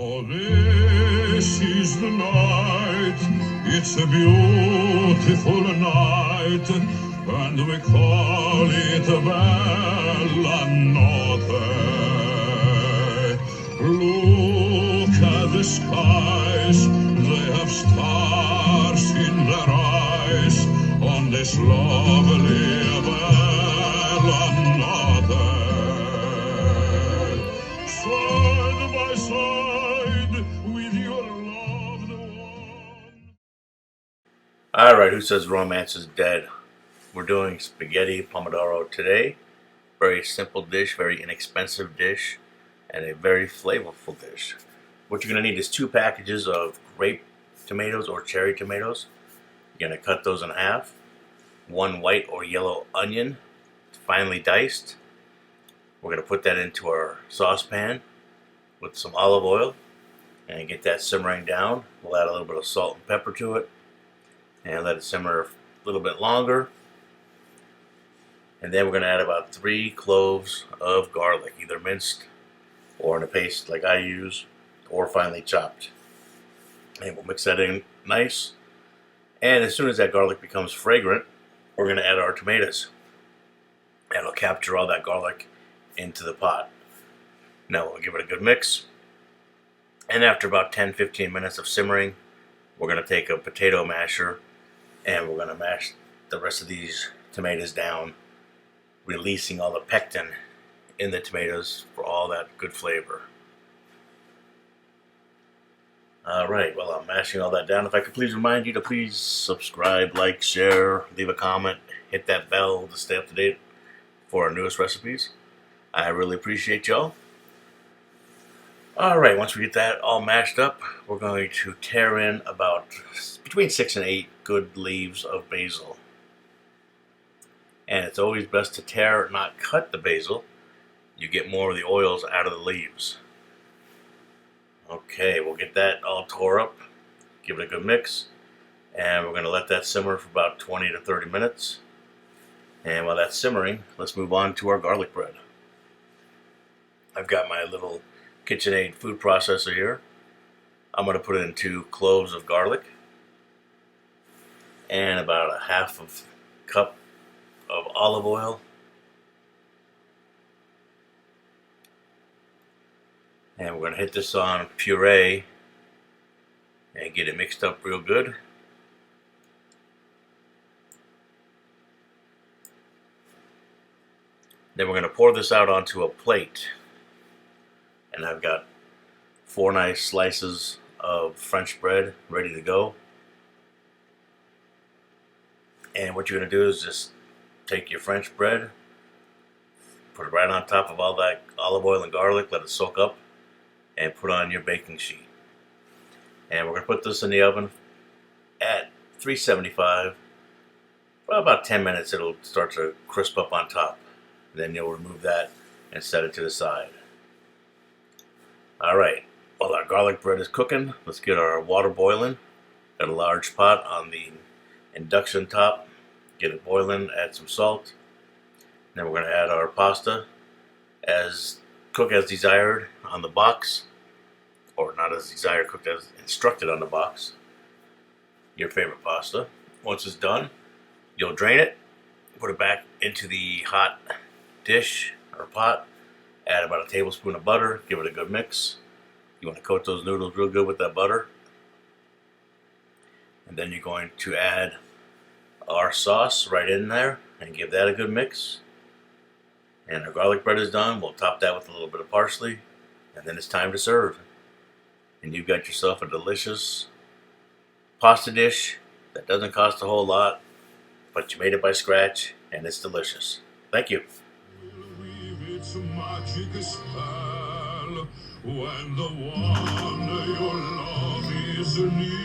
Oh, this is the night, it's a beautiful night, and we call it Bella Notte. Look at the skies, they have stars in their eyes, on this lovely Bella Notte. Side by side with your loved one. All right, who says romance is dead? We're doing spaghetti pomodoro today. Very simple dish, very inexpensive dish, and a very flavorful dish. What you're going to need is 2 packages of grape tomatoes or cherry tomatoes. You're going to cut those in half. 1 white or yellow onion, finely diced. We're going to put that into our saucepan with some olive oil and get that simmering down. We'll add a little bit of salt and pepper to it and let it simmer a little bit longer. And then we're going to add about 3 cloves of garlic, either minced or in a paste like I use, or finely chopped. And we'll mix that in nice. And as soon as that garlic becomes fragrant, we're going to add our tomatoes. And it'll capture all that garlic into the pot. Now we'll give it a good mix. And after about 10-15 minutes of simmering, we're going to take a potato masher and we're going to mash the rest of these tomatoes down, releasing all the pectin in the tomatoes for all that good flavor. Alright, well, I'm mashing all that down. If I could please remind you to please subscribe, like, share, leave a comment, hit that bell to stay up to date for our newest recipes. I really appreciate y'all. Alright, once we get that all mashed up, we're going to tear in about between 6 and 8 good leaves of basil. And it's always best to tear, not cut the basil. You get more of the oils out of the leaves. Okay, we'll get that all tore up, give it a good mix, and we're going to let that simmer for about 20 to 30 minutes. And while that's simmering, let's move on to our garlic bread. I've got my little KitchenAid food processor here. I'm going to put in 2 cloves of garlic and about a half of cup of olive oil. And we're going to hit this on puree and get it mixed up real good. Then we're going to pour this out onto a plate. And I've got 4 nice slices of French bread ready to go. And what you're going to do is just take your French bread, put it right on top of all that olive oil and garlic, let it soak up, and put on your baking sheet. And we're going to put this in the oven at 375. For about 10 minutes it'll start to crisp up on top. Then you'll remove that and set it to the side. Alright, while our garlic bread is cooking, let's get our water boiling. Got a large pot on the induction top. Get it boiling, add some salt. Then we're going to add our pasta. Cook as desired on the box, or not as desired, cooked as instructed on the box. Your favorite pasta. Once it's done, you'll drain it, put it back into the hot dish or pot, add about a tablespoon of butter, give it a good mix. You want to coat those noodles real good with that butter. And then you're going to add our sauce right in there and give that a good mix. And our garlic bread is done. We'll top that with a little bit of parsley, and then it's time to serve. And you've got yourself a delicious pasta dish that doesn't cost a whole lot, but you made it by scratch, and it's delicious. Thank you. Weave its magic spell when the one you love is near.